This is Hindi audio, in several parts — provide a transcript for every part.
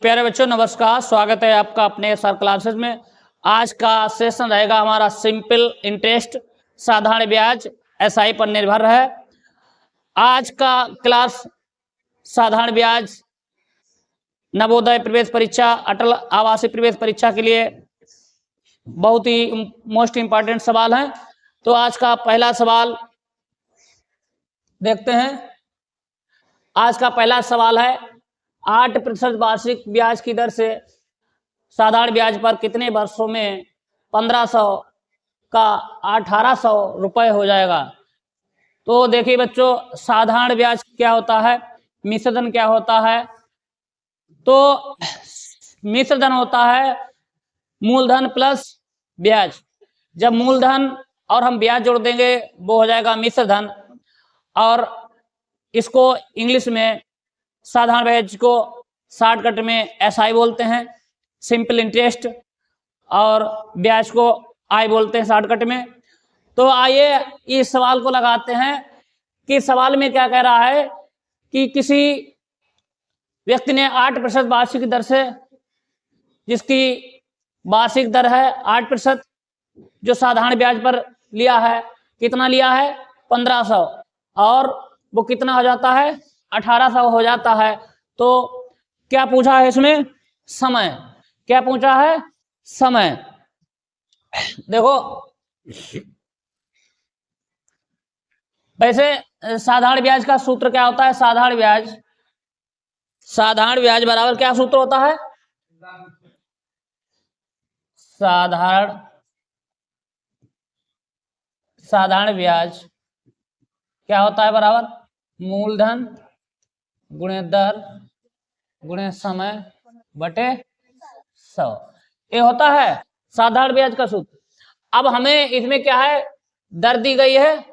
प्यारे बच्चों नमस्कार, स्वागत है आपका अपने सर क्लासेस में। आज का सेशन रहेगा हमारा सिंपल इंटरेस्ट साधारण ब्याज एसआई पर निर्भर है। आज का क्लास साधारण ब्याज नवोदय प्रवेश परीक्षा, अटल आवासीय प्रवेश परीक्षा के लिए बहुत ही मोस्ट इंपॉर्टेंट सवाल है। तो आज का पहला सवाल देखते हैं। आज का पहला सवाल है 8% वार्षिक ब्याज की दर से साधारण ब्याज पर कितने वर्षों में 1500 का 1800 रुपये हो जाएगा। तो देखिए बच्चों, साधारण ब्याज क्या होता है, मिश्र धन क्या होता है। तो मिश्र धन होता है मूलधन प्लस ब्याज। जब मूलधन और हम ब्याज जोड़ देंगे वो हो जाएगा मिश्र धन, और इसको इंग्लिश में साधारण ब्याज को शॉर्टकट में एसआई बोलते हैं, सिंपल इंटरेस्ट, और ब्याज को आई बोलते हैं शॉर्टकट में। तो आइए इस सवाल को लगाते हैं कि सवाल में क्या कह रहा है कि किसी व्यक्ति ने 8% वार्षिक दर से, जिसकी वार्षिक दर है 8%, जो साधारण ब्याज पर लिया है, कितना लिया है 1500, और वो कितना हो जाता है 1800 हो जाता है। तो क्या पूछा है इसमें, समय। क्या पूछा है, समय। देखो वैसे साधारण ब्याज का सूत्र क्या होता है, साधारण ब्याज बराबर क्या सूत्र होता है, साधारण ब्याज क्या होता है, बराबर मूलधन गुणे दर गुणे समय बटे 100, ये होता है साधारण ब्याज का सूत्र। अब हमें इसमें क्या है, दर दी गई है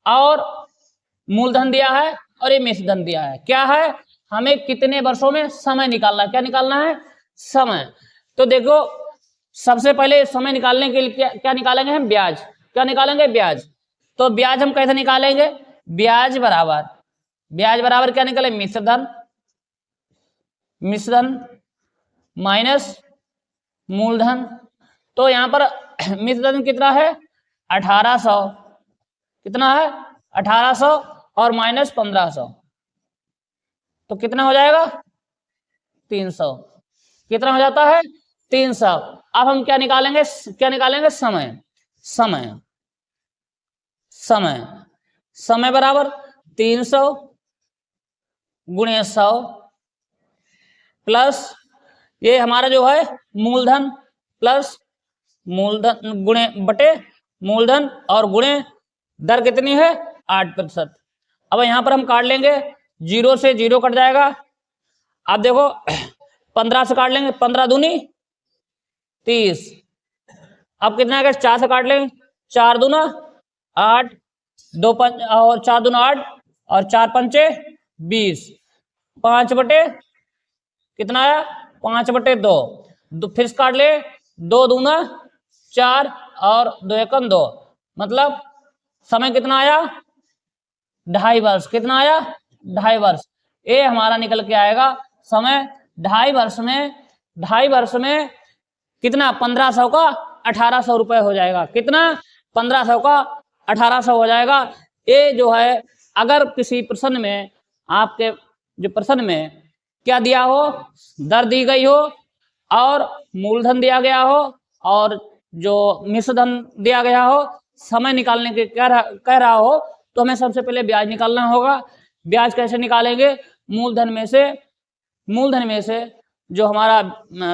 और मूलधन दिया है और ये मिश्र धन दिया है। क्या है, हमें कितने वर्षों में समय निकालना है। क्या निकालना है, समय। तो देखो सबसे पहले समय निकालने के लिए क्या निकालेंगे हम, ब्याज। क्या निकालेंगे, ब्याज। तो ब्याज हम कैसे निकालेंगे, ब्याज बराबर क्या निकाले, मिश्र धन माइनस मूलधन। तो यहां पर मिश्र धन कितना है 1800, कितना है 1800, और माइनस 1500, तो कितना हो जाएगा 300। कितना हो जाता है 300। अब हम क्या निकालेंगे, समय बराबर 300 गुणे 100 प्लस ये हमारा जो है मूलधन, प्लस मूलधन गुणे बटे मूलधन और गुणे दर कितनी है 8%। अब यहाँ पर हम काट लेंगे, 0 से 0 कट जाएगा। अब देखो 15 से काट लेंगे, 15 दूनी 30। अब कितना आएगा, 4 से काट लेंगे, 4 दूना 8, 2 5 और 4 दूना 8 और 4 पंचे 20, 5 बटे कितना आया 5 बटे 2, फिर से काट ले, 2 दूना 4 और 2 एकम 2, मतलब समय कितना आया 2.5 वर्ष। कितना आया 2.5 वर्ष। ये हमारा निकल के आएगा समय 2.5 वर्ष में कितना 1500 का 1800 रुपये हो जाएगा। कितना 1500 का 1800 हो जाएगा। ये जो है, अगर किसी प्रश्न में आपके जो प्रश्न में क्या दिया हो, दर दी गई हो और मूलधन दिया गया हो और जो मिश्र धन दिया गया हो, समय निकालने के कह रहा हो, तो हमें सबसे पहले ब्याज निकालना होगा। ब्याज कैसे निकालेंगे, मूलधन में से जो हमारा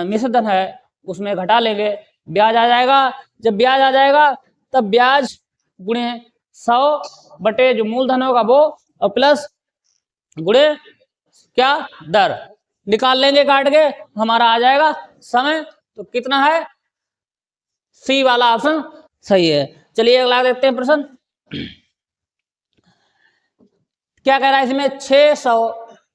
मिश्र धन है उसमें घटा लेंगे, ब्याज आ जाएगा। जब ब्याज आ जाएगा तब ब्याज गुणे 100 बटे जो मूलधन होगा वो, और प्लस गुणे क्या दर, निकाल लेंगे काट के, हमारा आ जाएगा समय। तो कितना है, सी वाला ऑप्शन सही है। चलिए अगला देखते हैं प्रश्न। क्या कह रहा है इसमें, 600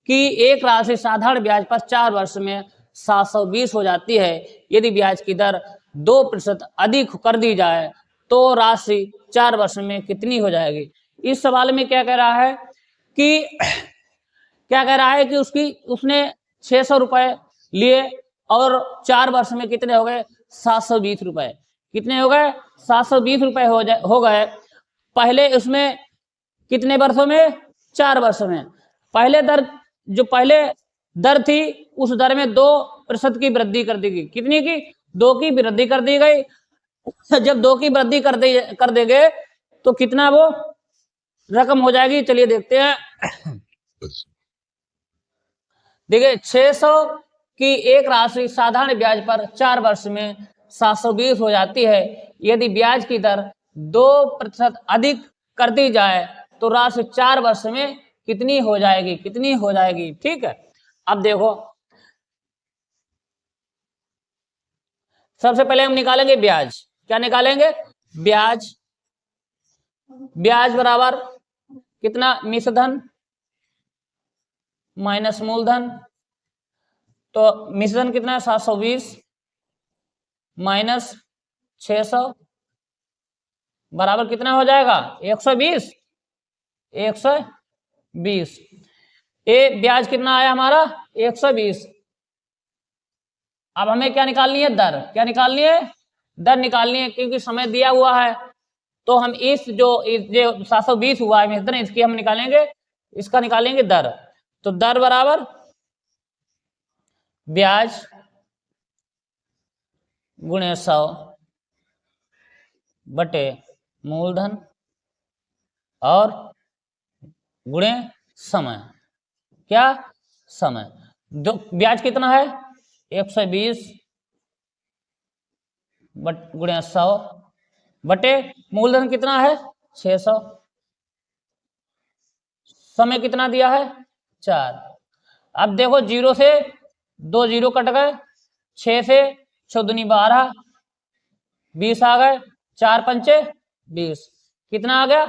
की एक राशि साधारण ब्याज पर 4 वर्ष में 720 हो जाती है। यदि ब्याज की दर 2% अधिक कर दी जाए तो राशि 4 वर्ष में कितनी हो जाएगी। इस सवाल में क्या कह रहा है कि उसने 600 रुपये लिए और 4 वर्ष में कितने हो गए 720 रुपए। कितने हो गए 720 रुपए हो गए। पहले उसमें कितने वर्षों में 4 वर्षों में। पहले दर थी उस दर में 2% की वृद्धि कर दी गई। कितनी की 2 की वृद्धि कर दी गई। जब 2 की वृद्धि कर देंगे तो कितना वो रकम हो जाएगी, चलिए देखते हैं। देखिए 600 की एक राशि साधारण ब्याज पर 4 वर्ष में 720 हो जाती है। यदि ब्याज की दर 2% अधिक कर दी जाए तो राशि 4 वर्ष में कितनी हो जाएगी, कितनी हो जाएगी। ठीक है, अब देखो सबसे पहले हम निकालेंगे ब्याज। क्या निकालेंगे ब्याज। ब्याज बराबर कितना मिश्रधन माइनस मूलधन। तो मिश्रधन कितना है 720 माइनस 600 बराबर कितना हो जाएगा 120। 120 ये ब्याज कितना आया हमारा 120। अब हमें क्या निकालनी है दर। क्या निकालनी है दर निकालनी है, क्योंकि समय दिया हुआ है। तो हम इस जो 720 हुआ है मिश्रधन, इसकी हम निकालेंगे, इसका निकालेंगे दर। तो दर बराबर ब्याज गुणे 100 बटे मूलधन और गुणे समय। क्या समय। ब्याज कितना है 120 गुणे 100 बटे मूलधन कितना है 600। समय कितना दिया है 4। अब देखो 0 से 2 0 कट गए, 6 से 6 दूनी 12, 20 आ गए, 4 पंचे 20, कितना आ गया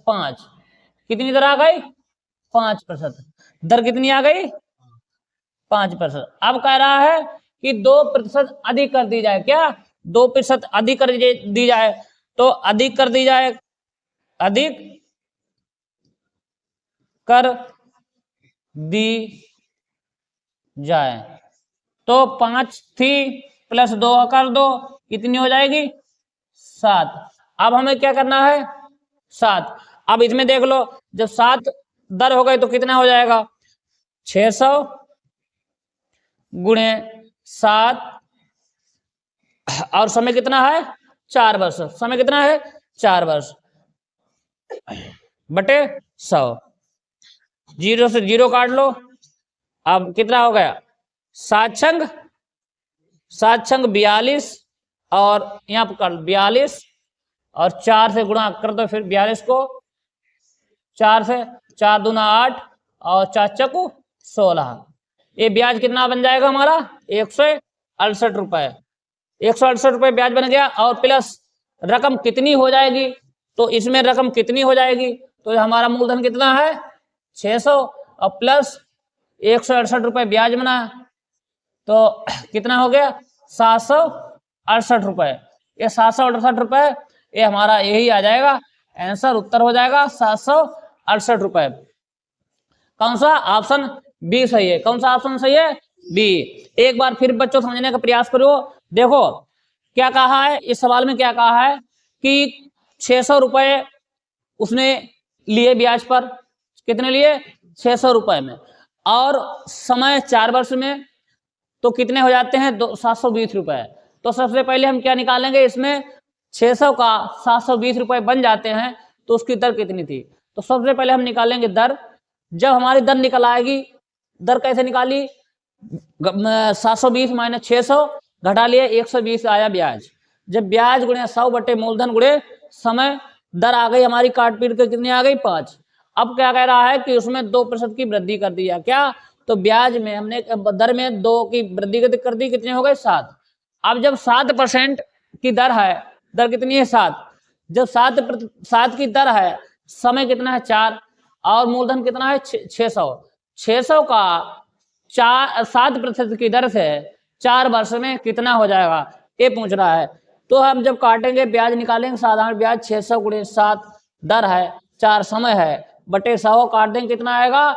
5। कितनी दर आ गई 5%। दर कितनी आ गई 5%। अब कह रहा है कि 2% अधिक कर दी जाए। क्या 2% अधिक कर दी जाए। तो अधिक कर दी जाए, अधिक कर दी जाए तो 5 थी प्लस 2 कर दो, कितनी हो जाएगी 7। अब हमें क्या करना है 7। अब इसमें देख लो जब 7 दर हो गए तो कितना हो जाएगा 600 गुणे 7 और समय कितना है 4 वर्ष। समय कितना है 4 वर्ष बटे 100। 0 से 0 काट लो। अब कितना हो गया 7 छंग 42 और यहाँ पर कर 42 और 4 से गुणा कर दो फिर 42 को 4 से, 4 दूना 8 और 4 चकू 16। ये ब्याज कितना बन जाएगा हमारा 168 रुपए। 168 रुपए ब्याज बन गया। और प्लस रकम कितनी हो जाएगी, तो इसमें रकम कितनी हो जाएगी, तो हमारा मूलधन कितना है 600 और प्लस 168 रुपए ब्याज बना, तो कितना हो गया 768 रुपए। ये 768 रुपए ये हमारा यही आ जाएगा आंसर, उत्तर हो जाएगा 768 रुपए। कौन सा ऑप्शन बी सही है। कौन सा ऑप्शन सही है बी। एक बार फिर बच्चों समझने का प्रयास करो। देखो क्या कहा है इस सवाल में, क्या कहा है कि 600 रुपए उसने लिए ब्याज पर। कितने लिए 600 रुपए में, और समय 4 वर्ष में, तो कितने हो जाते हैं 720 रुपए। तो सबसे पहले हम क्या निकालेंगे, इसमें 600 का 720 रुपए बन जाते हैं, तो उसकी दर कितनी थी। तो सबसे पहले हम निकालेंगे दर। जब हमारी दर निकल आएगी, दर कैसे निकाली 720 माइनस 600 घटा लिए 120 आया ब्याज। जब ब्याज गुणे 100 बटे मूलधन गुणे समय, दर आ गई हमारी काट पीट के कितनी आ गई 5। अब क्या कह रहा है कि उसमें 2% की वृद्धि कर दी है। क्या, तो ब्याज में हमने दर में 2 की वृद्धि कर दी, कितने हो गए 7। अब जब 7% की दर है, दर कितनी है 7, जब 7 की दर है, समय कितना है 4 और मूलधन कितना है 600। 600 का 7% की दर से 4 वर्ष में कितना हो जाएगा ये पूछ रहा है। तो हम जब काटेंगे ब्याज निकालेंगे, साधारण ब्याज 600 गुणे 7 दर है, 4 समय है, बटे 100 काट देंगे, कितना आएगा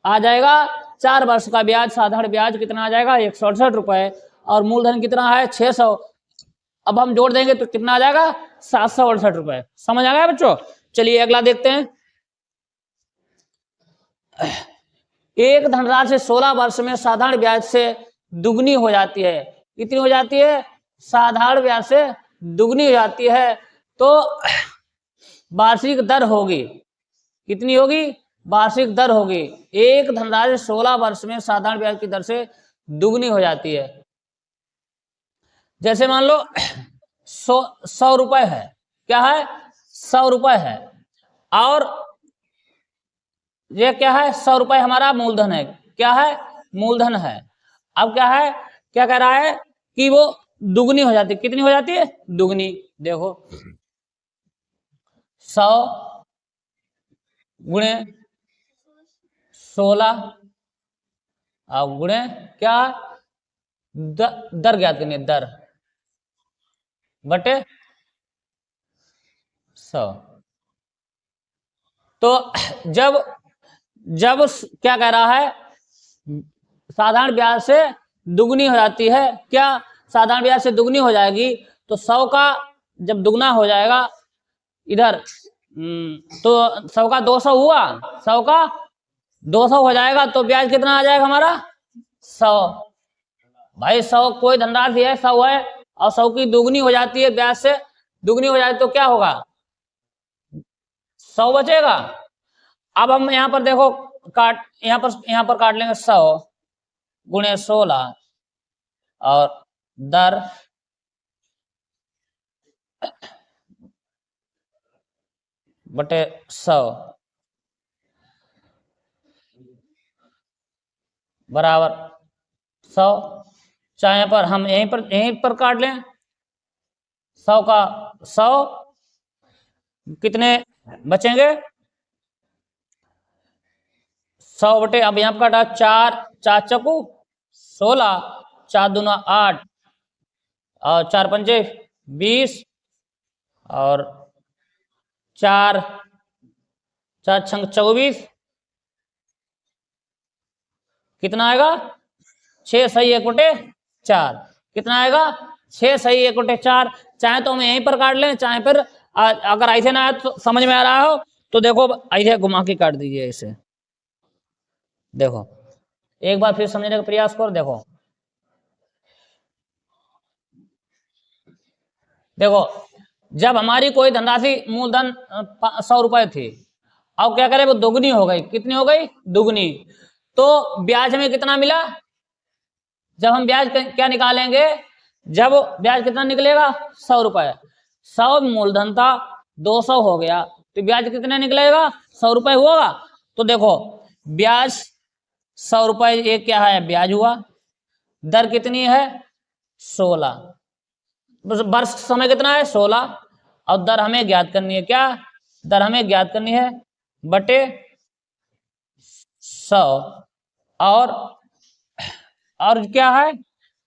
आ जाएगा 4 वर्ष का ब्याज, साधारण ब्याज कितना आ जाएगा 168 रुपए, और मूलधन कितना है 600। अब हम जोड़ देंगे तो कितना आ जाएगा 768 रुपए। समझ आ गया बच्चों? चलिए अगला देखते हैं। एक धनराशि 16 वर्ष में साधारण ब्याज से दुगनी हो जाती है। कितनी हो जाती है? साधारण ब्याज से दुगनी हो जाती है। तो वार्षिक दर होगी, कितनी होगी? वार्षिक दर होगी। एक धनराशि 16 वर्ष में साधारण ब्याज की दर से दुगनी हो जाती है। जैसे मान लो 100 रुपए है, क्या है 100 रुपए है, और ये क्या है 100 रुपए हमारा मूलधन है, क्या है मूलधन है। अब क्या है, क्या कह रहा है कि वो दुगनी हो जाती है। कितनी हो जाती है? दुगनी। देखो 100 गुणे 16 और गुणे क्या दर ज्ञात करनी है, दर बटे 100। तो जब क्या कह रहा है, साधारण ब्याज से दुगनी हो जाती है, क्या साधारण ब्याज से दुगनी हो जाएगी, तो 100 का जब दुगना हो जाएगा इधर, तो 100 का 200 हुआ, 100 का 200 हो जाएगा, तो ब्याज कितना आ जाएगा हमारा 100। भाई 100 कोई धनराशि है 100 है, और 100 की दुगनी हो जाती है, ब्याज से दुगनी हो जाती है, तो क्या होगा 100 बचेगा। अब हम यहाँ पर देखो यहाँ पर काट लेंगे 100 गुणे 16 और दर बटे 100 बराबर 100। चाहे पर हम यहीं पर काट लें, 100 का 100 कितने बचेंगे 100 बटे, अब यहाँ पर काटा 4 चकू 16, 4 दूना 8 और 4 पंजे 20 और 4 छंग 24, कितना आएगा 6 सही 1 बटे 4, कितना आएगा 6 सही 1 बटे 4। चाहे तो हम यहीं पर काट लें, चाहे फिर अगर ऐसे ना आए तो समझ में आ रहा हो तो देखो ऐसे घुमा के काट दीजिए इसे। देखो एक बार फिर समझने का प्रयास करो। देखो जब हमारी कोई धनराशि मूलधन 100 रुपए थी, अब क्या करें वो दुगनी हो गई। कितनी हो गई? दुगनी। तो ब्याज हमें कितना मिला? जब हम ब्याज क्या निकालेंगे, जब ब्याज कितना निकलेगा 100 रुपए, 100 मूलधन था 200 हो गया, तो ब्याज कितना निकलेगा 100 रुपए हुआ। तो देखो ब्याज 100 रुपए, ये क्या है ब्याज हुआ, दर कितनी है 16, वर्ष समय कितना है 16, और दर हमें ज्ञात करनी है, क्या दर हमें ज्ञात करनी है बटे 100। और क्या है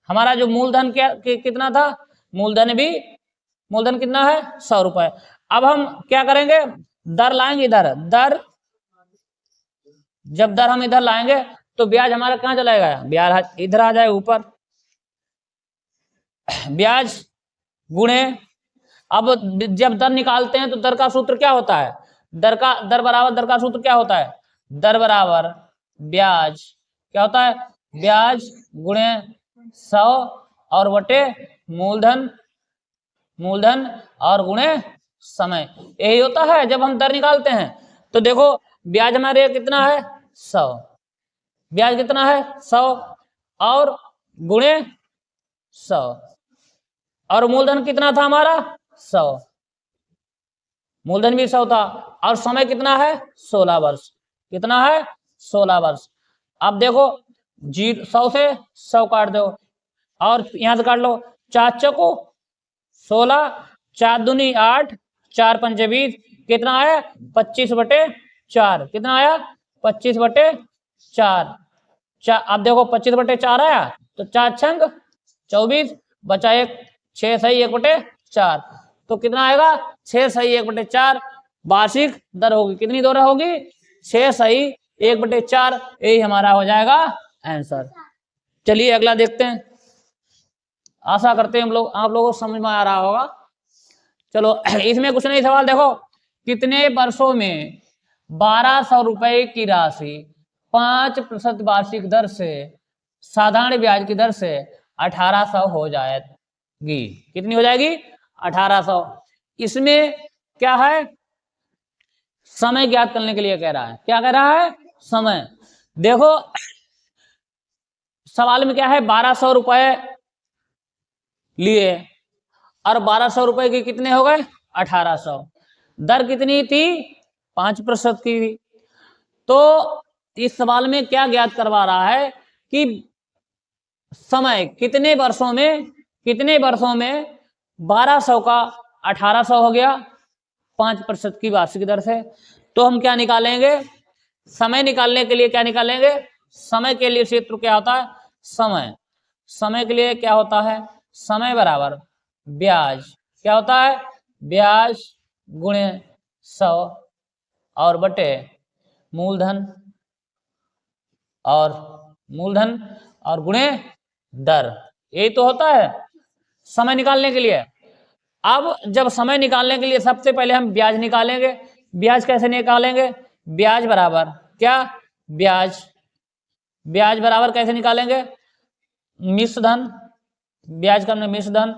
हमारा जो मूलधन कितना था, मूलधन कितना है 100 रुपए। अब हम क्या करेंगे, दर लाएंगे इधर, दर जब दर हम इधर लाएंगे तो ब्याज हमारा कहाँ चलाएगा, ब्याज इधर आ जाए ऊपर, ब्याज गुणे, अब जब दर निकालते हैं तो दर का सूत्र क्या होता है, दर बराबर दर का सूत्र क्या होता है, दर बराबर ब्याज क्या होता है, ब्याज गुणे 100 और बटे मूलधन और गुणे समय, यही होता है जब हम दर निकालते हैं। तो देखो ब्याज हमारे कितना है 100, ब्याज कितना है 100 और गुणे 100, और मूलधन कितना था हमारा 100, मूलधन भी 100 था, और समय कितना है 16 वर्ष, कितना है 16 वर्ष। अब देखो 100 से 100 काट दो और यहां से काट लो, 4 चौको 16, 4 दूनी 8, 4 पंचे 20, कितना आया 25 बटे 4, कितना आया 25 बटे 4। अब देखो 25 बटे 4 आया, तो 4 छंग 24, बचा 1, 6 सही 1 बटे 4, तो कितना आएगा 6 सही 1 बटे 4। वार्षिक दर होगी, कितनी दर होगी 6 सही 1/4, यही हमारा हो जाएगा आंसर। चलिए अगला देखते हैं। आशा करते हैं आप लोगों को समझ में आ रहा होगा। चलो इसमें कुछ नहीं, सवाल देखो, कितने वर्षों में 1200 रुपए की राशि 5% वार्षिक दर से साधारण ब्याज की दर से 1800 हो जाएगी। कितनी हो जाएगी? 1800। इसमें क्या है? समय ज्ञात करने के लिए कह रहा है। क्या कह रहा है? समय। देखो सवाल में क्या है, 1200 रुपए लिए और 1200 रुपए के कितने हो गए? 1800। दर कितनी थी? 5% की थी। तो इस सवाल में क्या ज्ञात करवा रहा है कि समय कितने वर्षों में 1200 का 1800 हो गया 5% की वार्षिक दर से। तो हम क्या निकालेंगे? समय निकालने के लिए क्या निकालेंगे? समय के लिए सूत्र क्या होता है? समय के लिए क्या होता है? समय बराबर ब्याज। क्या होता है? ब्याज गुणे 100 और बटे मूलधन और गुणे दर। यही तो होता है समय निकालने के लिए। अब जब समय निकालने के लिए सबसे पहले हम ब्याज निकालेंगे। ब्याज कैसे निकालेंगे? ब्याज बराबर क्या? ब्याज बराबर कैसे निकालेंगे? मिश्र धन, ब्याज का हमने मिश्र धन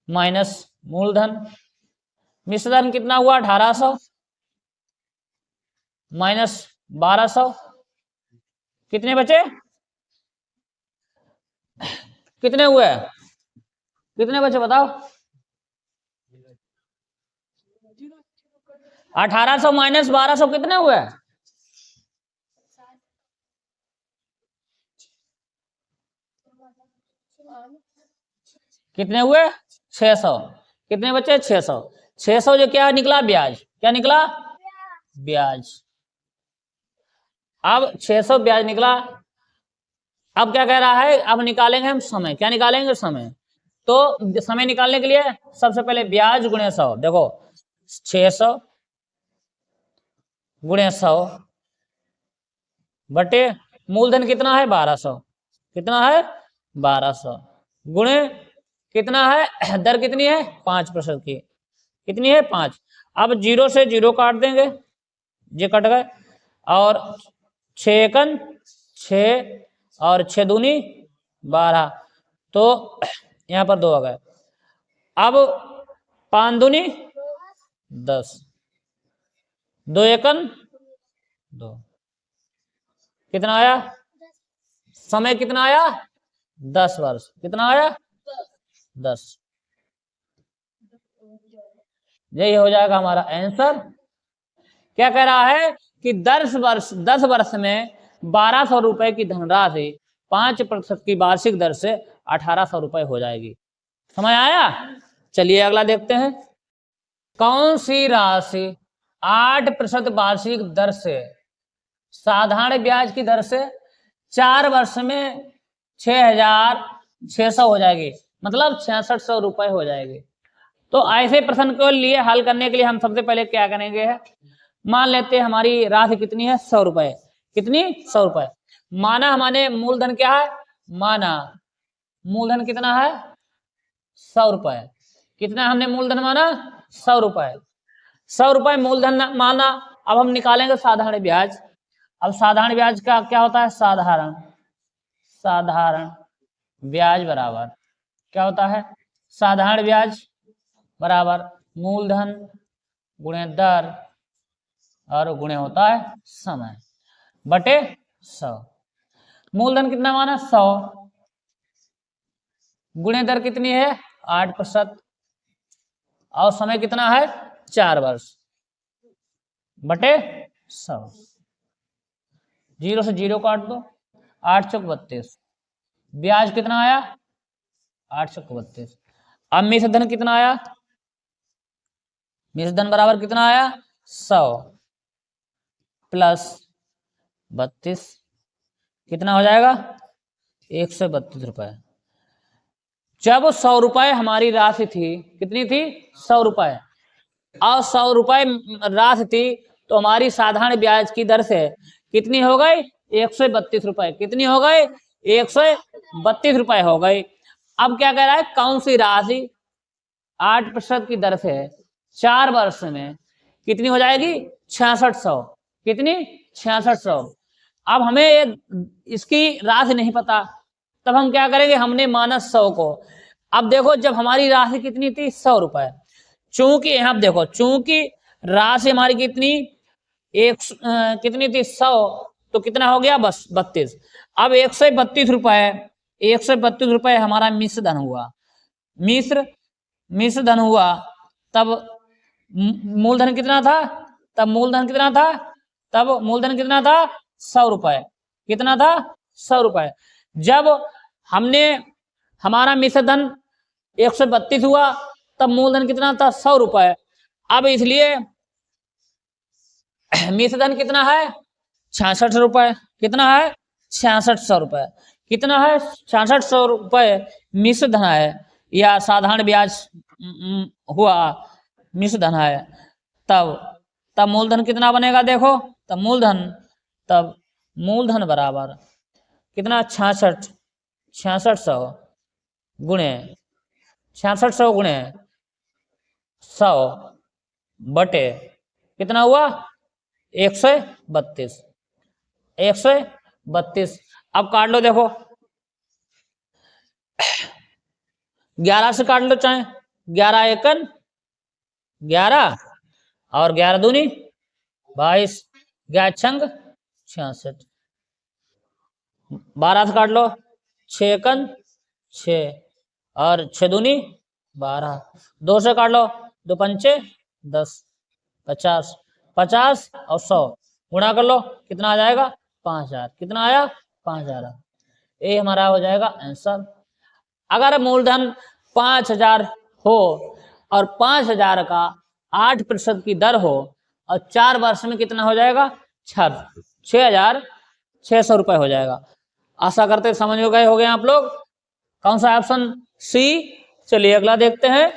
माइनस मूलधन। मिश्र धन कितना हुआ? 1800 माइनस 1200, कितने बचे? कितने हुए? कितने बचे बताओ? 1800 माइनस 1200 कितने हुए? कितने हुए? 600। कितने बचे? 600। 600 जो क्या निकला? ब्याज। क्या निकला? ब्याज। अब 600 ब्याज निकला। अब क्या कह रहा है? अब निकालेंगे हम समय। क्या निकालेंगे? समय। तो समय निकालने के लिए सबसे पहले ब्याज गुणे 100। देखो 600 गुणे 100 बटे मूलधन कितना है? 1200। कितना है? 1200 गुणे कितना है? दर कितनी है? 5% की। कितनी है? 5। अब 0 से 0 काट देंगे, ये कट गए। और 6 एकन 6 और 6 दूनी 12, तो यहाँ पर 2 आ गए। अब 5 दूनी 10, 2 एकन 2, कितना आया? समय कितना आया? 10 वर्ष। कितना आया? 10। यही हो जाएगा हमारा आंसर। क्या कह रहा है कि 10 वर्ष में 1200 रुपए की धनराशि 5% की वार्षिक दर से 1800 रुपए हो जाएगी। समझ आया? चलिए अगला देखते हैं। कौन सी राशि 8% वार्षिक दर से साधारण ब्याज की दर से 4 वर्ष में 6600 हो जाएगी, मतलब 6600 रुपए हो जाएगी। तो ऐसे प्रश्न को लिए हल करने के लिए हम सबसे पहले क्या करेंगे है, मान लेते हैं हमारी राशि कितनी है? 100 रुपए। कितनी? 100 रुपए। माना हमारे मूलधन क्या है? माना मूलधन कितना है? 100 रुपए। कितना हमने मूलधन माना? 100 रुपए। 100 रुपए मूलधन माना। अब हम निकालेंगे साधारण ब्याज। अब साधारण ब्याज का क्या होता है? साधारण ब्याज बराबर क्या होता है? साधारण ब्याज बराबर मूलधन गुणे दर और गुणे होता है समय बटे 100। मूलधन कितना माना? 100 गुणे दर कितनी है? 8% और समय कितना है? 4 वर्ष बटे 100। 0 से 0 काट दो, 8 चौक 32। ब्याज कितना आया? 8 चौक 32। अब मिश्र धन कितना आया? मिश्र धन बराबर कितना आया? 100 प्लस 32, कितना हो जाएगा? 132 रुपए। जब 100 रुपए हमारी राशि थी, कितनी थी? 100 रुपए। और 100 रुपए राशि थी तो हमारी साधारण ब्याज की दर से कितनी हो गई? 132 रुपए। कितनी हो गई? 132 रुपए हो गई। अब क्या कह रहा है? कौन सी राशि 8% की दर से 4 वर्ष में कितनी हो जाएगी? 6600। कितनी? 6600। अब हमें इसकी राशि नहीं पता, तब हम क्या करेंगे? हमने माना 100 को। अब देखो, जब हमारी राशि कितनी थी? 100 रुपए। चूंकि यहाँ देखो, चूंकि राशि हमारी कितनी कितनी थी? 100, तो कितना हो गया? बस 32। अब 132 रुपए, 132 रुपए हमारा मिश्र धन हुआ। मिश्र धन हुआ, तब मूलधन कितना था? तब मूलधन कितना था? तब मूलधन कितना था? 100 रुपए। कितना था? 100 रुपए। जब हमने हमारा मिश्र धन 132 हुआ, तब मूलधन कितना था? 100 रुपए। अब इसलिए मिश्र धन कितना है? 66 रुपए। कितना है? 6600 रुपए। कितना है? 6600 रुपए मिश्र धन है, या साधारण ब्याज हुआ मिश्र धन है। तब मूलधन कितना बनेगा? देखो, तब मूलधन बराबर कितना? 6600 गुणे 6600 गुणे 100 बटे कितना हुआ? 132। 132। अब काट लो, देखो 11 से काट लो, चाहे 11 एकन 11 और 11 दूनी 22, 11 छंग 66। 12 से काट लो, 6 एकन 6 और 6 दूनी 12। 2 से काट लो, 2 पंचे 10, 50। 50 और 100 गुणा कर लो, कितना आ जाएगा? 5000। कितना आया? 5000। ये हमारा हो जाएगा आंसर। अगर मूलधन 5000 हो और 5000 का 8% की दर हो और 4 वर्ष में कितना हो जाएगा? 6600 रुपए हो जाएगा। आशा करते समझ में गए हो गए आप लोग। कौन सा? Option C. चलिए अगला देखते हैं।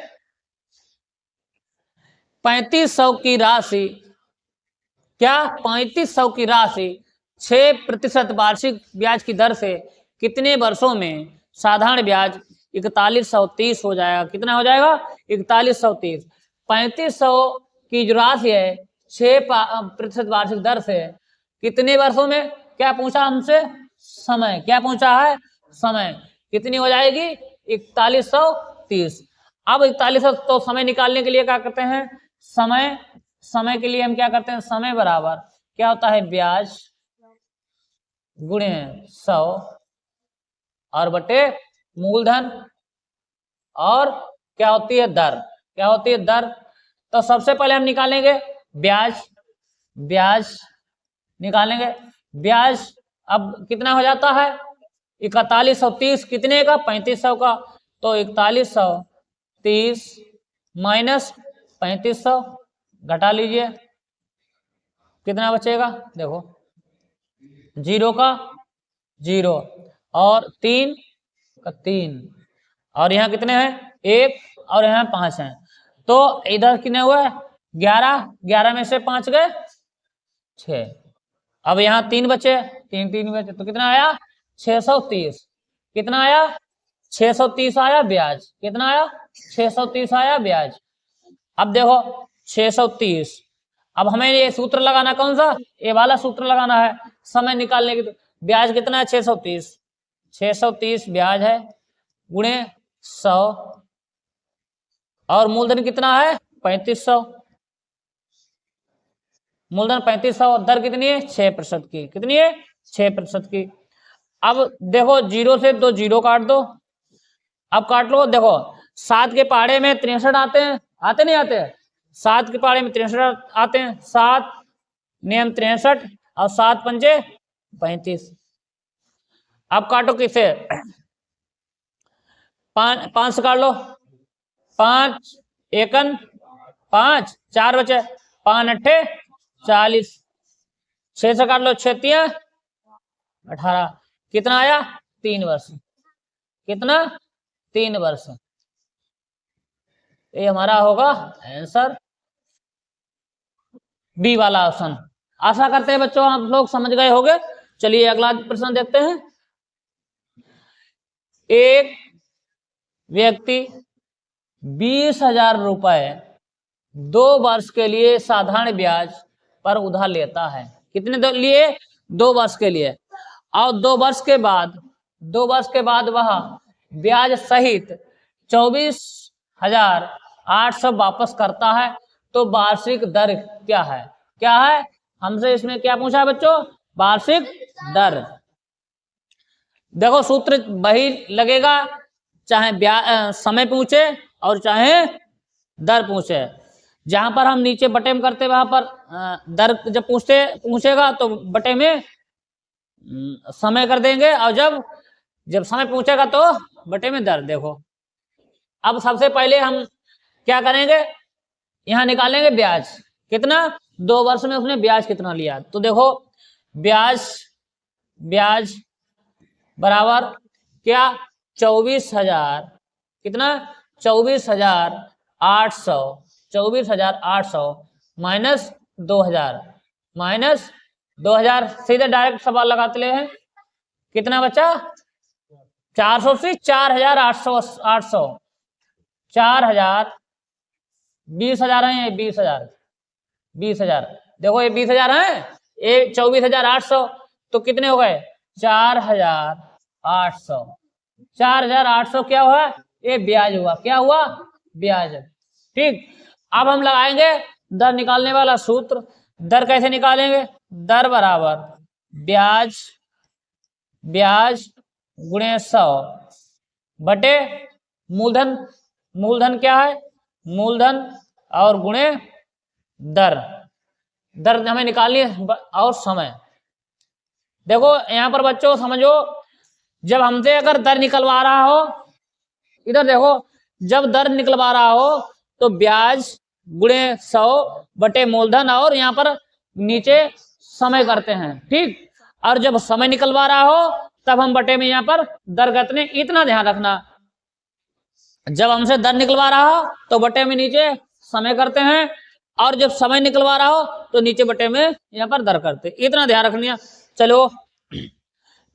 3500 की राशि, क्या 3500 की राशि 6% वार्षिक ब्याज की दर से कितने वर्षों में साधारण ब्याज 4130 हो जाएगा? कितना हो जाएगा? 4130। 3500 की जो राशि है 6% वार्षिक दर से कितने वर्षों में, क्या पूछा हमसे? समय। क्या पूछा है? समय। कितनी हो जाएगी? 4130। अब 4100, तो समय निकालने के लिए क्या करते हैं? समय के लिए हम क्या करते हैं? समय बराबर क्या होता है? ब्याज गुणे 100 और बटे मूलधन, और क्या होती है? दर। क्या होती है? दर। तो सबसे पहले हम निकालेंगे ब्याज निकालेंगे। ब्याज अब कितना हो जाता है? 4130 कितने का? 3500 का। तो 4130 माइनस 3500 घटा लीजिए, कितना बचेगा? देखो, 0 का 0 और 3 का 3, और यहाँ कितने हैं? 1 और यहाँ 5 हैं। तो इधर कितने हुए? 11 में से 5 गए 6। अब यहाँ 3 बचे, 3 बचे, तो कितना आया? 630। कितना आया? 630 आया ब्याज। कितना आया? 630 आया ब्याज। अब देखो 630। अब हमें ये सूत्र लगाना, कौन सा? ये वाला सूत्र लगाना है समय निकालने की। तो ब्याज कितना है? 630। 630 ब्याज है गुणे 100, और मूलधन कितना है? 3500। मूलधन 3500 और दर कितनी है? 6% की। कितनी है? 6% की। अब देखो 0 से 2 0 काट दो। अब काट लो, देखो 7 के पहाड़े में 63 आते हैं, आते नहीं आते? 7 के पहाड़े में 63 आते हैं। 7 नियम 63 और 7 पंजे 35। अब काटो किसे? 5 से काट लो, 5 एकन 5, 4 बचे, 5 अट्ठे 40। 6 से काट लो, 6 तिया 18। कितना आया? 3 वर्ष। कितना? 3 वर्ष। ये हमारा होगा आंसर बी वाला ऑप्शन। आशा करते हैं बच्चों आप लोग समझ गए होंगे। चलिए अगला प्रश्न देखते हैं। एक व्यक्ति 20,000 रुपए 2 वर्ष के लिए साधारण ब्याज पर उधार लेता है। कितने लिए? 2 वर्ष के लिए। और 2 वर्ष के बाद वह ब्याज सहित 24,800 वापस करता है, तो वार्षिक दर क्या है? क्या है? हमसे इसमें क्या पूछा है बच्चों? वार्षिक दर। देखो सूत्र वही लगेगा, चाहे समय पूछे और चाहे दर पूछे। जहां पर हम नीचे बटे में करते वहां पर दर जब पूछेगा तो बटे में समय कर देंगे, और जब समय पूछेगा तो बटे में दर। देखो अब सबसे पहले हम क्या करेंगे, यहां निकालेंगे ब्याज कितना, 2 वर्ष में उसने ब्याज कितना लिया। तो देखो ब्याज बराबर क्या, 24,000 कितना, 24,800 माइनस 2,000 सीधे डायरेक्ट सवाल लगाते हैं। कितना बचा? 400 से 4,800 4,000 20,000 है ये, 20,000 देखो ये 20,000 है, ये 24,800, तो कितने हो गए? 4,800 क्या हुआ? ये ब्याज हुआ। क्या हुआ? ब्याज। ठीक, अब हम लगाएंगे दर निकालने वाला सूत्र। दर कैसे निकालेंगे? दर बराबर ब्याज गुणे 100 बटे मूलधन क्या है? मूलधन और गुणे दर हमें निकालनी है, और समय। देखो यहां पर बच्चों समझो, जब हमसे अगर दर निकलवा रहा हो, इधर देखो, जब दर निकलवा रहा हो तो ब्याज गुणे 100 बटे मूलधन, और यहाँ पर नीचे समय करते हैं। ठीक, और जब समय निकलवा रहा हो तब हम बटे में यहाँ पर दर करते हैं। इतना ध्यान रखना, जब हमसे दर निकलवा रहा हो तो बटे में नीचे समय करते हैं, और जब समय निकलवा रहा हो तो नीचे बटे में यहाँ पर दर करते। इतना ध्यान रखना। चलो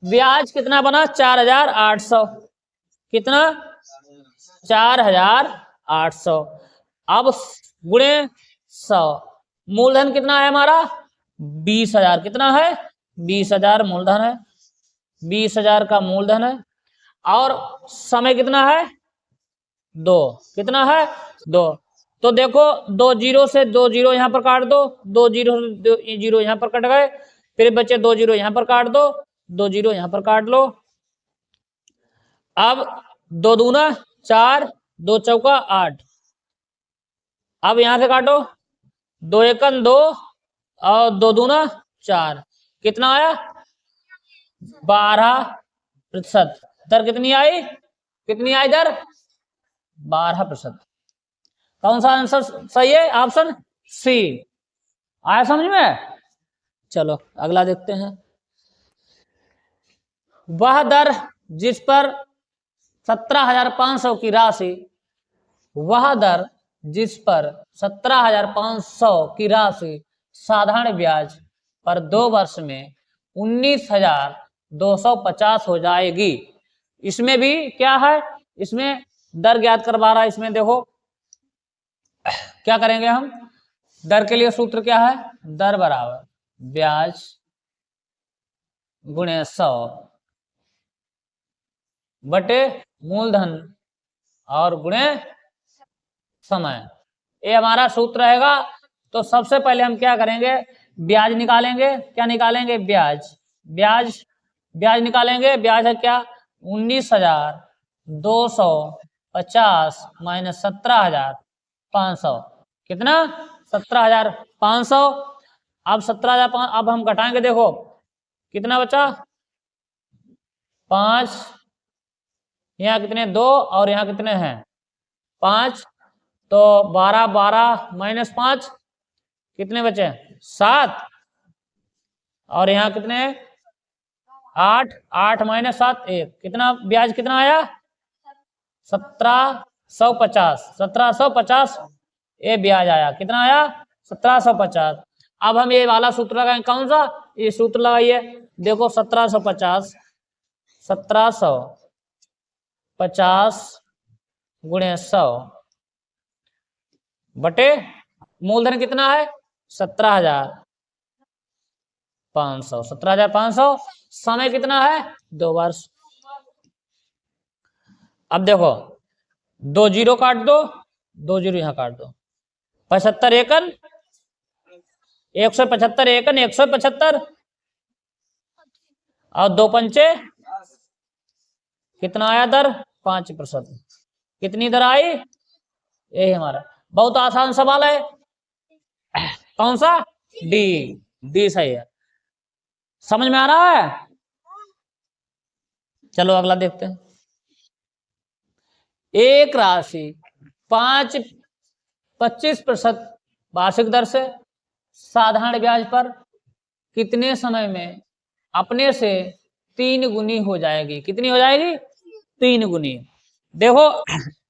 ब्याज कितना बना? 4,800। कितना? 4,800। अब गुणे 100, मूलधन कितना है हमारा? 20,000। कितना है? 20,000 मूलधन है, 20,000 का मूलधन है। और समय कितना है? 2। कितना है? 2। तो देखो 2 जीरो से 2 जीरो यहाँ पर काट दो, 2 जीरो से 2 जीरो यहाँ पर कट गए, फिर बच्चे 2 जीरो यहाँ पर काट दो, 2 जीरो यहाँ पर काट लो। अब 2 दूना 4, 2 चौका 8। अब यहां से काटो, 2 एकन 2 और 2 दूना 4। कितना आया? 12%। दर कितनी आई? कितनी आई दर? 12%। कौन सा आंसर सही है? Option C. आया समझ में? चलो अगला देखते हैं। वह दर जिस पर 17,500 की राशि, वह दर जिस पर 17,500 की राशि साधारण ब्याज पर 2 वर्ष में 19,250 हो जाएगी। इसमें भी क्या है? इसमें दर ज्ञात करवा रहा है। इसमें देखो क्या करेंगे हम, दर के लिए सूत्र क्या है? दर बराबर ब्याज गुणे 100 बटे मूलधन और गुणे समय। ये हमारा सूत्र रहेगा। तो सबसे पहले हम क्या करेंगे? ब्याज निकालेंगे। क्या निकालेंगे? ब्याज निकालेंगे। ब्याज है क्या? 19,250 माइनस 17,500। कितना? 17,500। अब 17,500 अब हम घटाएंगे। देखो कितना बचा? 5, यहाँ कितने? 2 और यहाँ कितने हैं? 5। तो 12 माइनस 5 कितने बचे? 7। और यहाँ कितने? 8 माइनस 7 1। कितना ब्याज कितना आया? 1750। 1750 ये ब्याज आया। कितना आया? 1750। अब हम ये वाला सूत्र लगाएंगे, कौन सा, ये सूत्र लगाइए। देखो 1750 गुणे 100 बटे मूलधन कितना है 17,500, 17,500, समय कितना है 2 वर्ष। अब देखो 2 जीरो काट दो, 2 जीरो यहां काट दो, 75 एकन 175 एकन 175 और 2 पंचे कितना आया दर 5%। कितनी दर आई, यही हमारा बहुत आसान सवाल है। कौन सा, डी, डी सही है। समझ में आ रहा है। चलो अगला देखते हैं। एक राशि 25% वार्षिक दर से साधारण ब्याज पर कितने समय में अपने से 3 गुनी हो जाएगी। कितनी हो जाएगी, 3 गुनी। देखो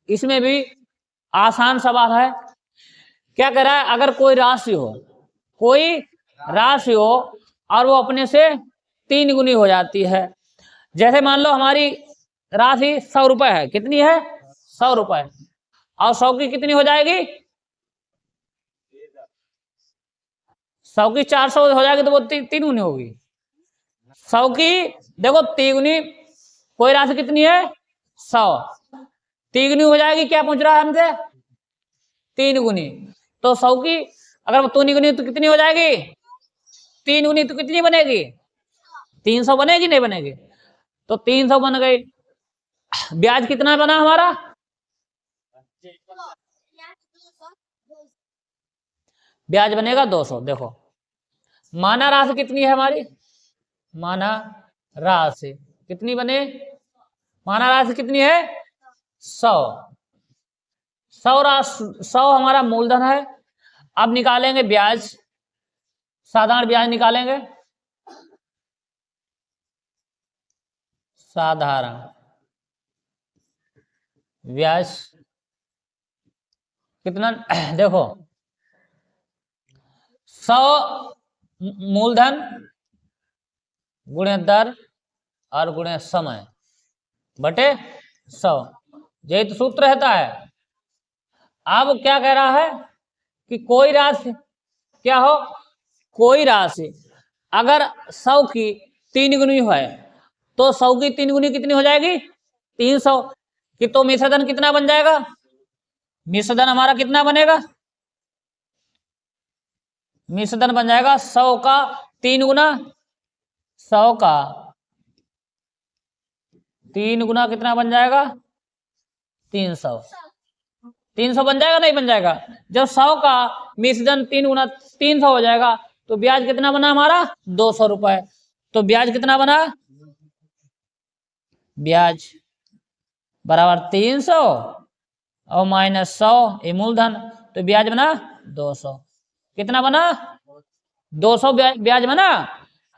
इसमें भी आसान सवाल है। क्या कह रहा है, अगर कोई राशि हो और वो अपने से 3 गुनी हो जाती है। जैसे मान लो हमारी राशि 100 रुपए है, कितनी है 100 रुपए, और 100 की कितनी हो जाएगी, 100 की 400 हो जाएगी तो वो 3 गुनी होगी। 100 की देखो 3 गुनी, कोई राशि कितनी है 100, 3 गुनी हो जाएगी, क्या पूछ रहा है हमसे 3 गुनी। तो 100 की अगर वो 3 गुनी तो कितनी हो जाएगी, 3 गुनी तो कितनी बनेगी 300 बनेगी, नहीं बनेगी, तो 300 बन गई। ब्याज कितना बना हमारा, ब्याज बनेगा 200। देखो माना राशि कितनी है हमारी, माना राशि कितनी बने, माना राशि कितनी है 100, 100 हमारा मूलधन है। अब निकालेंगे ब्याज, साधारण ब्याज निकालेंगे, साधारण ब्याज कितना देखो 100 मूलधन गुणे दर और गुणे समय बटे 100, यही तो सूत्र रहता है। अब क्या कह रहा है कि कोई राशि क्या हो, कोई राशि अगर 100 की 3 गुनी है तो 100 की 3 गुनी कितनी हो जाएगी 300 की। तो मिश्रधन कितना बन जाएगा, मिश्रधन हमारा कितना बनेगा, मिश्रधन बन जाएगा 100 का 3 गुना, 100 का 3 गुना कितना बन जाएगा 300, 300 बन जाएगा नहीं बन जाएगा। जब 100 का मिश्रधन 3 गुना 300 हो जाएगा तो ब्याज कितना बना हमारा 200 रुपए। तो ब्याज कितना बना, ब्याज बराबर 300 और माइनस 100 ये मूलधन, तो ब्याज बना 200। कितना बना 200 ब्याज बना।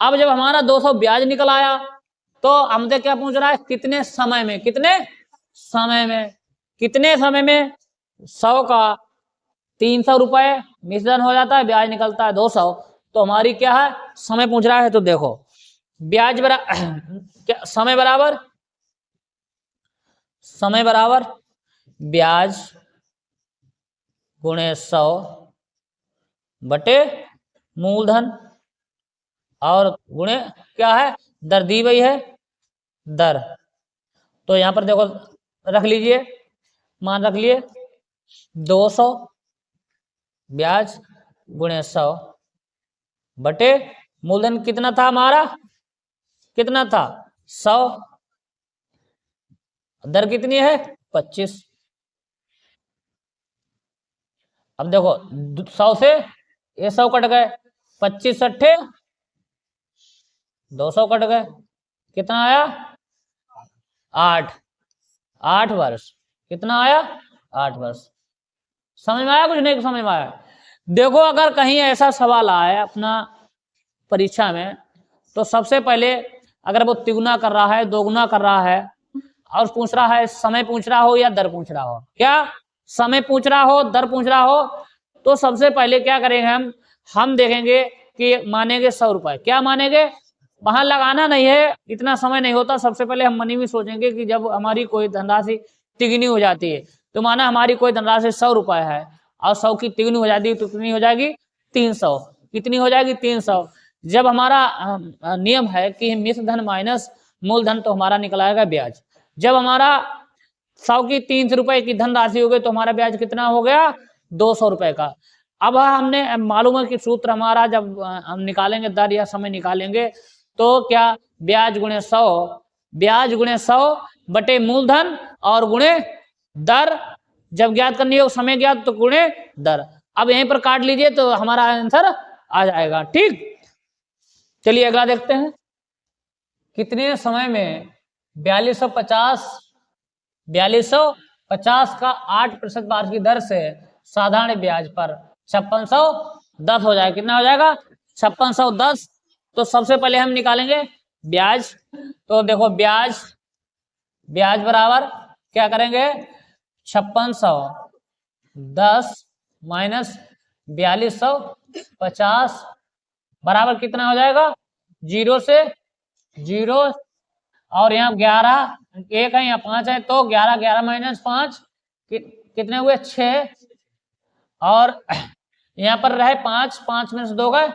अब जब हमारा 200 ब्याज निकल आया तो हमसे क्या पूछ रहा है, कितने समय में, कितने समय में, कितने समय में 100 का 300 रुपए मिश्रण हो जाता है, ब्याज निकलता है 200। तो हमारी क्या है समय पूछ रहा है, तो देखो ब्याज क्या समय बराबर, समय बराबर ब्याज गुणे 100 बटे मूलधन और गुणे क्या है दर दी हुई है दर। तो यहां पर देखो रख लीजिए, मान रख लिए 200 ब्याज गुणे 100 बटे मूलधन कितना था हमारा, कितना था 100, दर कितनी है 25। अब देखो 100 से ये 100 कट गए, 25 अट्ठे 200 कट गए, कितना आया 8 वर्ष, कितना आया 8 वर्ष। समझ में आया कुछ नहीं समझ में आया। देखो अगर कहीं ऐसा सवाल आए अपना परीक्षा में तो सबसे पहले अगर वो तिगुना कर रहा है, दोगुना कर रहा है और पूछ रहा है समय पूछ रहा हो या दर पूछ रहा हो, क्या समय पूछ रहा हो दर पूछ रहा हो, तो सबसे पहले क्या करेंगे हम देखेंगे कि मानेंगे 100 रुपए। क्या मानेंगे? वहां लगाना नहीं है, इतना समय नहीं होता। सबसे पहले हम मनी में सोचेंगे कि जब हमारी कोई धनराशि तिगुनी हो जाती है, तो माना हमारी कोई धनराशि 100 रुपए है और 100 की तिगुनी हो जाती है तो कितनी हो जाएगी? 300। कितनी हो जाएगी? 300। जब हमारा नियम है कि मिश्र धन माइनस मूलधन, तो हमारा निकल आएगा ब्याज। जब हमारा 100 की 300 रुपए की धनराशि हो गई तो हमारा ब्याज कितना हो गया? 200 रुपए का। अब हमने मालूम है कि सूत्र हमारा जब हम निकालेंगे दर या समय निकालेंगे तो क्या? ब्याज गुणे 100, ब्याज गुणे 100 बटे मूलधन और गुणे दर। जब ज्ञात करनी हो समय ज्ञात तो गुणे दर। अब यहीं पर काट लीजिए तो हमारा आंसर आ जाएगा। ठीक, चलिए अगला देखते हैं। कितने समय में 4250 का 8% वार्षिक दर से साधारण ब्याज पर 5610 हो जाएगा। कितना हो जाएगा? 5610। तो सबसे पहले हम निकालेंगे ब्याज। तो देखो ब्याज बराबर क्या करेंगे? 5610 माइनस 4250 बराबर कितना हो जाएगा? 0 से 0 और यहाँ 11 1 है, यहाँ 5 है, तो 11 माइनस 5 कितने हुए? 6। और यहाँ पर रहे 5 में से 2 गए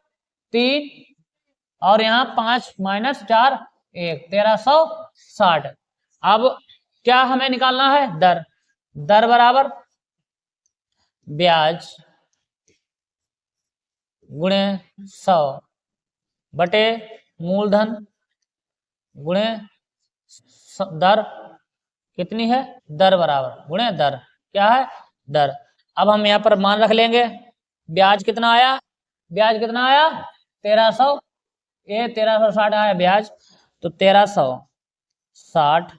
3 और यहाँ 5 माइनस 4 1, 1360। अब क्या हमें निकालना है? दर। दर बराबर ब्याज गुणे 100 बटे मूलधन गुणे दर। कितनी है? दर बराबर गुणे दर। क्या है? दर। अब हम यहाँ पर मान रख लेंगे। ब्याज कितना आया? ब्याज कितना आया? 1300। ये 1360 आया ब्याज, तो 1360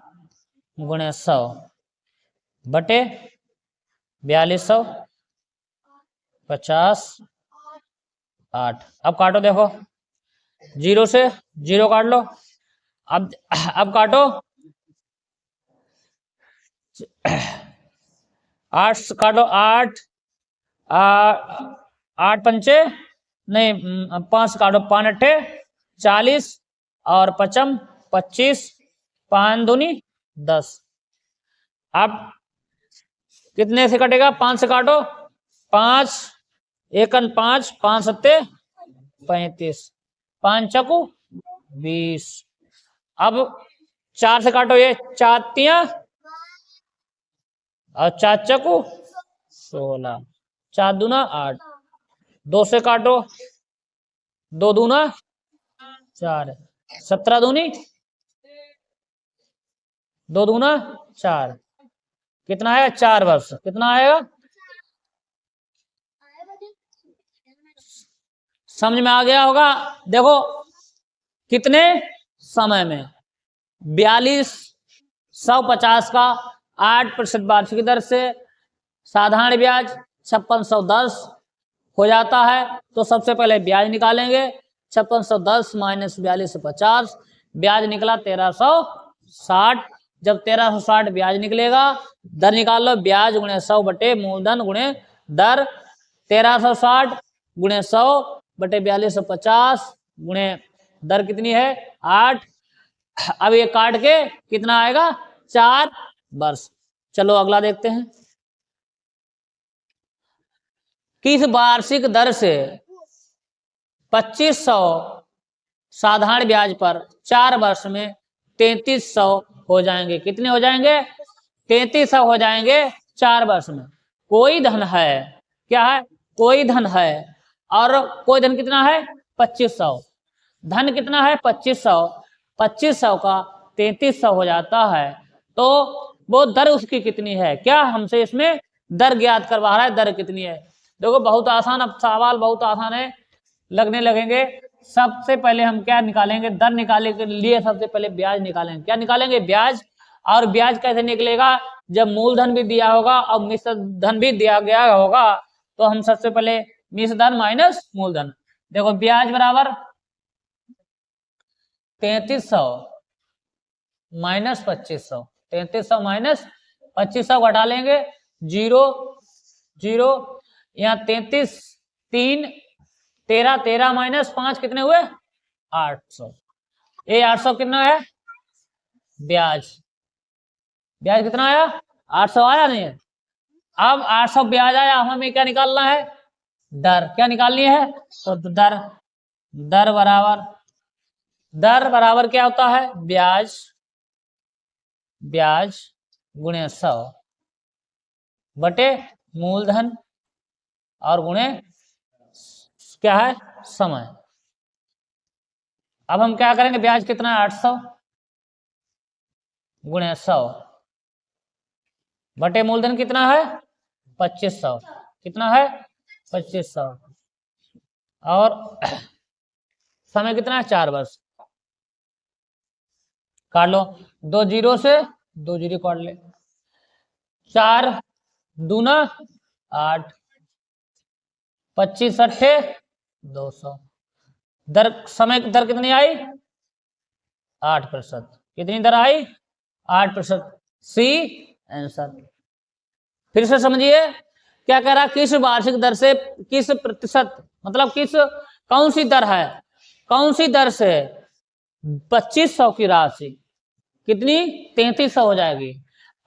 गुणे 100 बटे 4250 8। अब काटो, देखो 0 से 0 काट लो। अब काटो 8 से काटो। 8 पंचे नहीं 5 काटो। 5 अट्ठे 40 और 55 25 5 दूनी 10। अब कितने से कटेगा? 5 से काटो। 5 एकन 5 5 सत्ते 35 5 चकू 20। अब 4 से काटो। ये 4 तियां और 4 चकू 16 4 दूना 8। 2 से काटो। 2 दूना 4 17 दूनी 2 दूना 4। कितना है? 4 वर्ष। कितना आएगा? समझ में आ गया होगा। देखो कितने समय में 4250 का 8% वार्षिक दर से साधारण ब्याज 5610 हो जाता है। तो सबसे पहले ब्याज निकालेंगे। 5610 माइनस 4250, ब्याज निकला 1360। जब 1360 ब्याज निकलेगा, दर निकाल लो। ब्याज गुणे 100 बटे मूलधन गुणे दर। 1360 गुणे 100 बटे 4250 गुणे दर कितनी है? 8। अब ये काट के कितना आएगा? 4 वर्ष। चलो अगला देखते हैं। किस वार्षिक दर से 2500 साधारण ब्याज पर 4 वर्ष में 3300 हो जाएंगे? कितने हो जाएंगे? 3300 हो जाएंगे 4 वर्ष में। कोई धन है, क्या है? कोई धन है, और कोई धन कितना है? 2500। धन कितना है? 2500। 2500 का 3300 हो जाता है, तो वो दर उसकी कितनी है? क्या हमसे इसमें दर ज्ञात करवा रहा है, दर कितनी है। देखो बहुत आसान, अब सवाल बहुत आसान है, लगने लगेंगे। सबसे पहले हम क्या निकालेंगे? दर निकालने के लिए सबसे पहले ब्याज निकालेंगे। क्या निकालेंगे? ब्याज। और ब्याज कैसे निकलेगा? जब मूलधन भी दिया होगा और मिश्र धन भी दिया गया होगा, तो हम सबसे पहले मिश्र धन माइनस मूलधन। देखो ब्याज बराबर 3300 माइनस 2500। 3300 माइनस 2500 घटा लेंगे 0 0। यहाँ 33 3 13, 13 माइनस 5 कितने हुए? 800। ये 800 कितना है? ब्याज। ब्याज कितना आया? 800 आया नहीं है? अब 800 ब्याज आया, हमें क्या निकालना है? दर। क्या निकालनी है? तो दर। दर बराबर क्या होता है? ब्याज। ब्याज गुणे 100 बटे मूलधन और गुणे क्या है? समय। अब हम क्या करेंगे? ब्याज कितना है? 800 गुणे 100 बटे मूलधन कितना है? 2500। कितना है? 2500। और समय कितना है? 4 वर्ष। काट लो, 2 जीरो से 2 जीरो काट ले। 4 दूना 8, 25 अट्ठे 200। दर समय दर कितनी आई? 8%। कितनी दर आई? 8%। C answer. फिर से समझिए क्या कह रहा? किस वार्षिक दर से, किस प्रतिशत, मतलब कौन सी दर है? कौन सी दर से 2500 की राशि कितनी? 3300 हो जाएगी।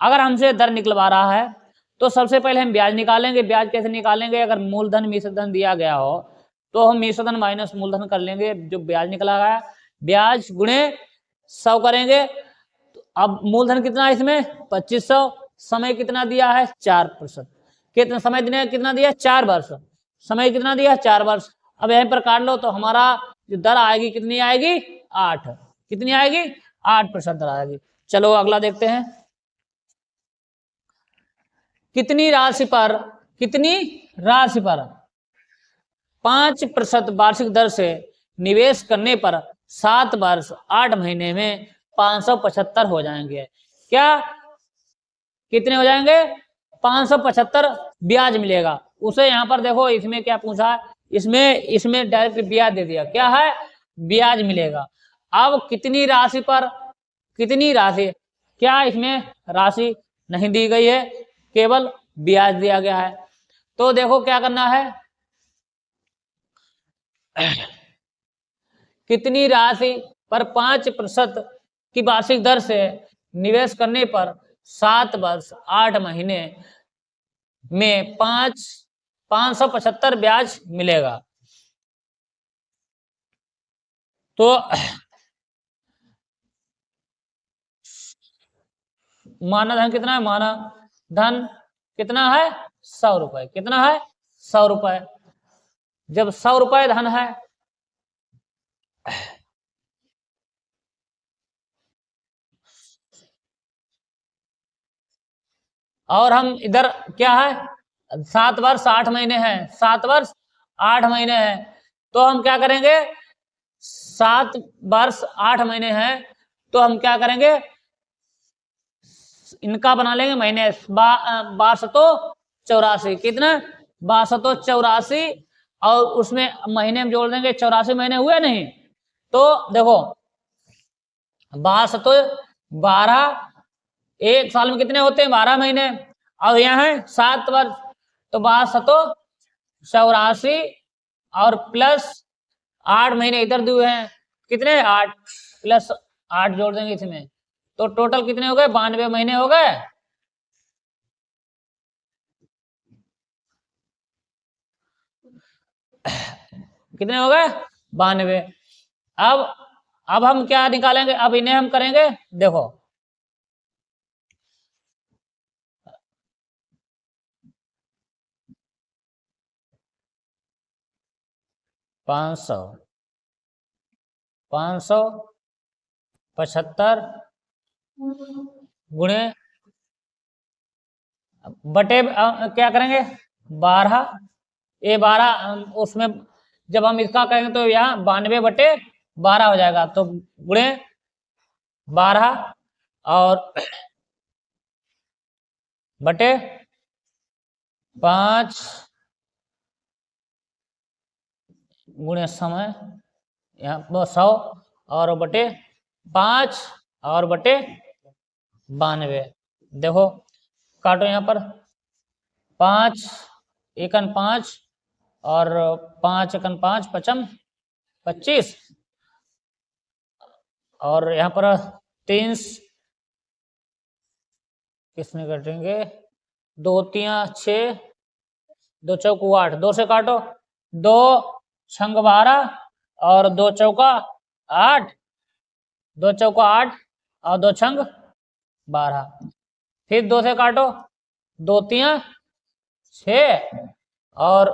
अगर हमसे दर निकलवा रहा है तो सबसे पहले हम ब्याज निकालेंगे। ब्याज कैसे निकालेंगे? अगर मूलधन मिश्रधन दिया गया हो तो हम मिश्रधन माइनस मूलधन कर लेंगे, जो ब्याज निकला गया ब्याज गुणे 100 करेंगे। तो अब मूलधन कितना है इसमें? 2500। समय कितना दिया है? 4%। कितना समय देने? कितना दिया? 4 वर्ष। समय कितना दिया? 4 वर्ष। अब यहीं पर काट लो तो हमारा जो दर आएगी कितनी आएगी? 8। कितनी आएगी? 8% दर आएगी। चलो अगला देखते हैं। कितनी राशि पर 5% वार्षिक दर से निवेश करने पर 7 वर्ष 8 महीने में 575 हो जाएंगे? क्या कितने हो जाएंगे? 575 ब्याज मिलेगा उसे। यहां पर देखो इसमें क्या पूछा है? इसमें डायरेक्ट ब्याज दे दिया। क्या है? ब्याज मिलेगा। अब कितनी राशि पर, कितनी राशि, क्या इसमें राशि नहीं दी गई है, केवल ब्याज दिया गया है। तो देखो क्या करना है, कितनी राशि पर 5% की वार्षिक दर से निवेश करने पर 7 वर्ष 8 महीने में 575 ब्याज मिलेगा। तो माना धन कितना है? माना धन कितना है? 100 रुपए। कितना है? 100 रुपए। जब 100 रुपए धन है और हम इधर क्या है? 7 वर्ष 8 महीने हैं। 7 वर्ष 8 महीने हैं। तो हम क्या करेंगे? 7 वर्ष 8 महीने हैं तो हम क्या करेंगे? इनका बना लेंगे महीने। 1284। कितना? 1284। और उसमें महीने में जोड़ देंगे। 84 महीने हुए नहीं? तो देखो 12 एक साल में कितने होते हैं? 12 महीने। और यहाँ है 7 वर्ष तो 1284 और प्लस 8 महीने इधर दिए हैं। कितने? 8 प्लस 8 जोड़ देंगे इसमें तो टोटल कितने हो गए? 92 महीने हो गए। कितने हो गए? 92। अब हम क्या निकालेंगे? अब इन्हें हम करेंगे। देखो 575 गुणे बटे क्या करेंगे? 12। ये 12 उसमें जब हम इसका करेंगे तो यहाँ 92 बटे 12 हो जाएगा। तो गुणे 12 और बटे 5 गुणे समय यहाँ 100 और बटे 5 और बटे 92। देखो काटो यहाँ पर 5 एकन 5 और 5 एकन 5 पचम 25 और यहाँ पर 3 किसमें कटेंगे 2 तिया 6 2 चौको 8 2 से काटो 2 छंग 12 और 2 चौका 8 2 चौका 8 और 2 छंग 12 फिर 2 से काटो 2 तिया 6 और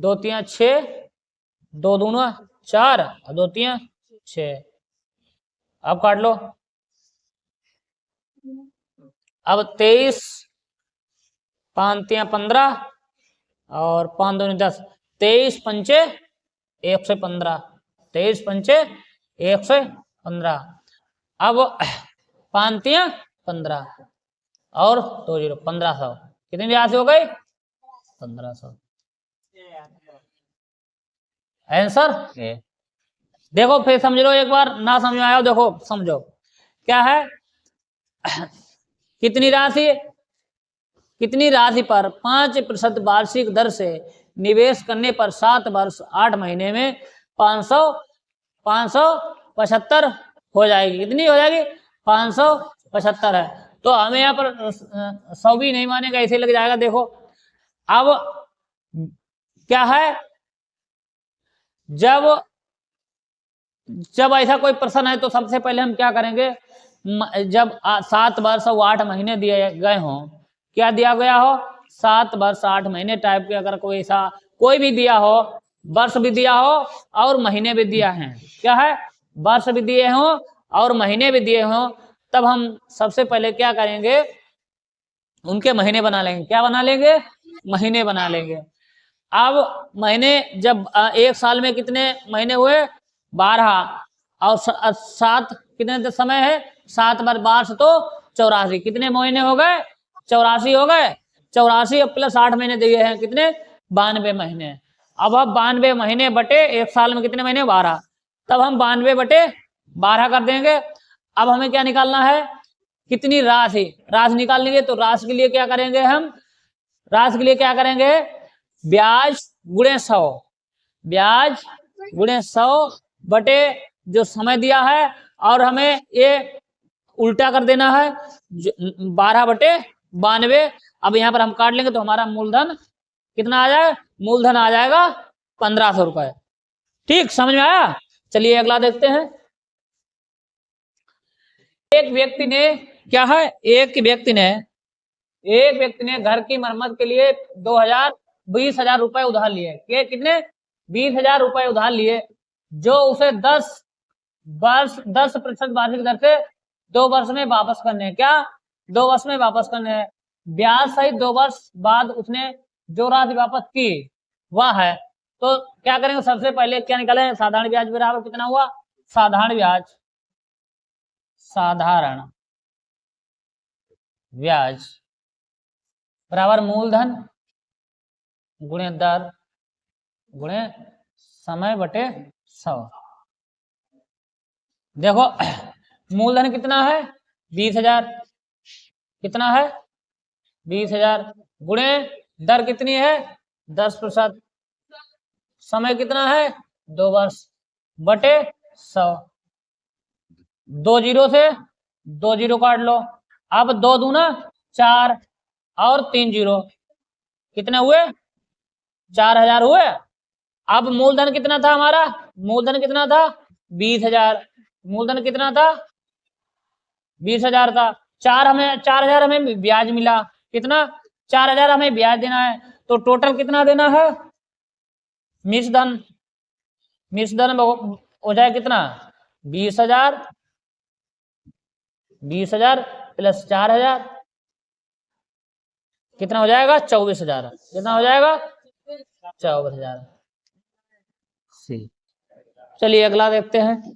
2 तिया 6 2 दूना 4 और 2 तिया 6 अब काट लो। अब 23 5 तिया 15 और 5 दूनी 10 23 पंचे 115 23 पंचे 115 अब 5 तिया 15 और 2 0 1500 कितनी राशि हो गई 1500 आंसर। देखो फिर समझ लो एक बार, ना समझ में आया देखो समझो क्या है कितनी राशि पर 5% वार्षिक दर से निवेश करने पर 7 वर्ष 8 महीने में 575 हो जाएगी। कितनी हो जाएगी 575 है। तो हमें यहाँ पर 100 भी नहीं मानेगा, ऐसे लग जाएगा। देखो अब क्या है, जब ऐसा कोई प्रश्न है तो सबसे पहले हम क्या करेंगे, जब 7 वर्ष और 8 महीने दिए गए हों, क्या दिया गया हो 7 वर्ष 8 महीने टाइप के, अगर कोई ऐसा कोई भी दिया हो, वर्ष भी दिया हो और महीने भी दिया है, क्या है वर्ष भी दिए हो और महीने भी दिए हो, तब हम सबसे पहले क्या करेंगे उनके महीने बना लेंगे। क्या बना लेंगे महीने बना लेंगे। अब महीने जब एक साल में कितने महीने हुए 12 और 7 कितने समय है 7 बार 12 तो 84 कितने महीने हो गए 84 हो गए। 84 प्लस 8 महीने दिए हैं कितने 92 महीने। अब 92 महीने बटे एक साल में कितने महीने 12, तब हम 92 बटे 12 कर देंगे। अब हमें क्या निकालना है कितनी राशि निकाल लेंगे। तो राशि के लिए क्या करेंगे हम, राशि के लिए क्या करेंगे ब्याज गुणे 100, ब्याज गुणे 100 बटे जो समय दिया है, और हमें ये उल्टा कर देना है 12 बटे 92। अब यहाँ पर हम काट लेंगे तो हमारा मूलधन कितना आ जाए, मूलधन आ जाएगा 1500 रुपए। ठीक समझ में आया। चलिए अगला देखते हैं। एक व्यक्ति ने क्या है, एक व्यक्ति ने घर की मरम्मत के लिए 20,000 रुपए उधार लिए। कितने 20,000 रुपए उधार लिए, जो उसे 10% वार्षिक दर से 2 वर्ष में वापस करने हैं। क्या 2 वर्ष में वापस करने हैं। ब्याज सहित 2 वर्ष बाद उसने जो राशि वापस की वह है। तो क्या करेंगे सबसे पहले क्या निकालें, साधारण ब्याज बराबर कितना हुआ, साधारण ब्याज बराबर मूलधन गुणे दर गुणे समय बटे 100। देखो मूलधन कितना है 20,000, कितना है 20,000 गुणे दर कितनी है 10%, समय कितना है 2 वर्ष बटे 100। 2 जीरो से 2 जीरो काट लो। अब 2 दूना 4 और 3 जीरो कितने हुए 4,000 हुए। अब मूलधन कितना था हमारा, मूलधन कितना था 20,000, मूलधन कितना था 20,000 था। 4,000 हमें ब्याज मिला, कितना 4,000 हमें ब्याज देना है। तो टोटल कितना देना है मिश्रधन हो जाए कितना 20,000 प्लस 4,000 कितना हो जाएगा 24,000। कितना हो जाएगा 24,000। चलिए अगला देखते हैं।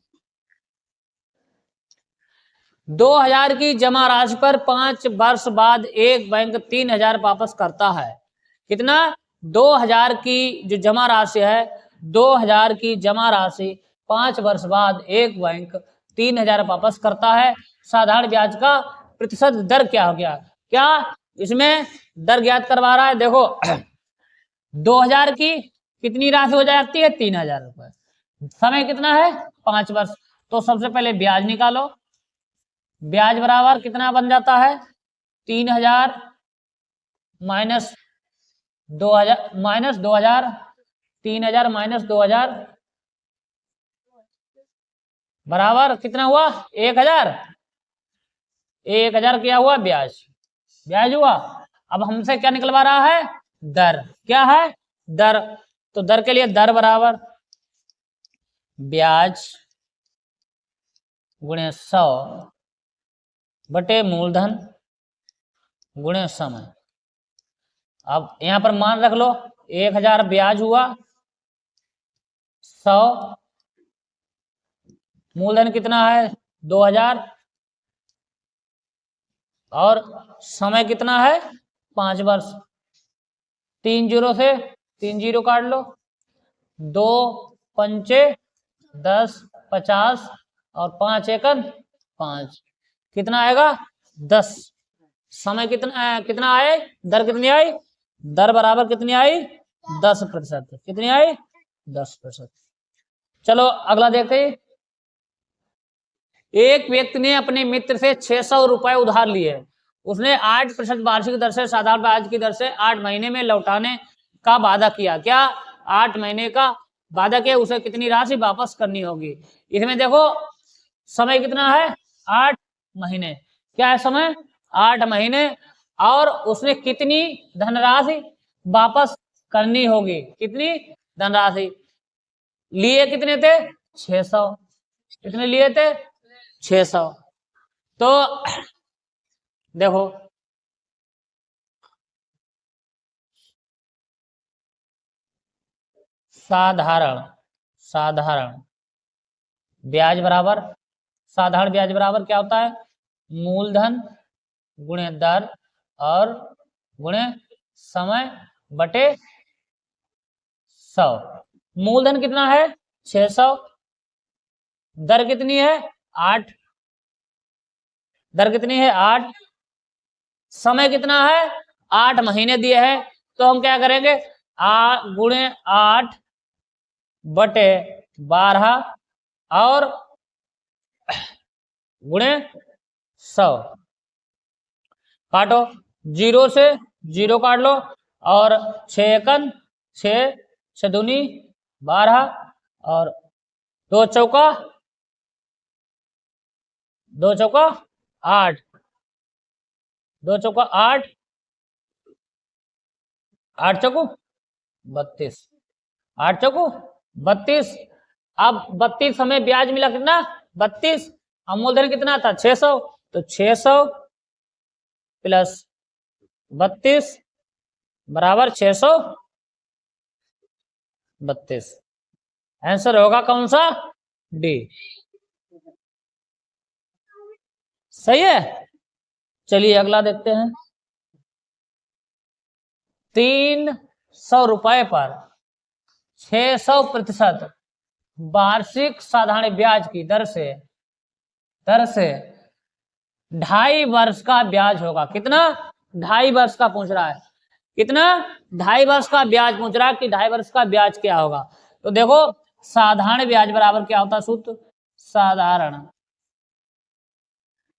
2,000 की जमा राशि पर 5 वर्ष बाद एक बैंक 3,000 वापस करता है। कितना 2,000 की जो जमा राशि है, 2,000 की जमा राशि 5 वर्ष बाद एक बैंक 3,000 वापस करता है। साधारण ब्याज का प्रतिशत दर क्या हो गया, क्या इसमें दर ज्ञात करवा रहा है। देखो 2000 की कितनी राशि हो जाती है? 3000 रुपए। समय कितना है? 5 वर्ष। तो सबसे पहले ब्याज निकालो। ब्याज बराबर कितना बन जाता है? 3000 माइनस 2000 माइनस 2000, 3000 माइनस 2000 बराबर कितना हुआ? 1000। 1000 क्या हुआ? ब्याज। ब्याज हुआ। अब हमसे क्या निकलवा रहा है? दर। क्या है? दर। तो दर के लिए दर बराबर ब्याज गुणे 100 बटे मूलधन गुणे समय। अब यहां पर मान रख लो 1000 ब्याज हुआ, 100 मूलधन कितना है? 2000 और समय कितना है? 5 वर्ष। 3 जीरो से 3 जीरो काट लो, 2 पंचे 10, 50 और 5 एकन 5, कितना आएगा? 10। समय कितना आए? दर कितनी आई? दर बराबर कितनी आई? 10%। कितनी आई? 10%। चलो अगला देखते हैं। एक व्यक्ति ने अपने मित्र से 600 रुपए उधार लिए। उसने 8% वार्षिक दर से साधारण ब्याज की दर से 8 महीने में लौटाने का वादा किया। क्या 8 महीने का वादा किया? उसे कितनी राशि वापस करनी होगी? इसमें देखो समय कितना है? 8 महीने। क्या है समय? 8 महीने। और उसने कितनी धनराशि वापस करनी होगी? कितनी धनराशि? लिए कितने थे? 600। कितने लिए थे? 600। तो देखो साधारण ब्याज बराबर, साधारण ब्याज बराबर क्या होता है? मूलधन गुणे दर और गुणे समय बटे 100। मूलधन कितना है? 600। दर कितनी है? 8। दर कितनी है? 8। समय कितना है? 8 महीने दिए हैं। तो हम क्या करेंगे? गुणे 8 बटे 12 और गुणे 100। काटो, 0 से 0 काट लो और 6 एकन 6, 6 दूनी 12 और 2 चौका 8, 2 चौका 8, 8 चौको 32, 8 चौको 32। अब 32 हमें ब्याज मिला कितना? 32। अब मूलधन कितना था? 600। तो 600 प्लस 32 बराबर 632। आंसर होगा कौन सा? डी। सही है। चलिए अगला देखते हैं। 300 रुपए पर 600% वार्षिक साधारण ब्याज की दर से 2.5 वर्ष का ब्याज होगा। कितना? 2.5 वर्ष का पूछ रहा है। कितना? 2.5 वर्ष का ब्याज पूछ रहा है कि 2.5 वर्ष का ब्याज क्या होगा। तो देखो साधारण ब्याज बराबर क्या होता है? सूत्र साधारण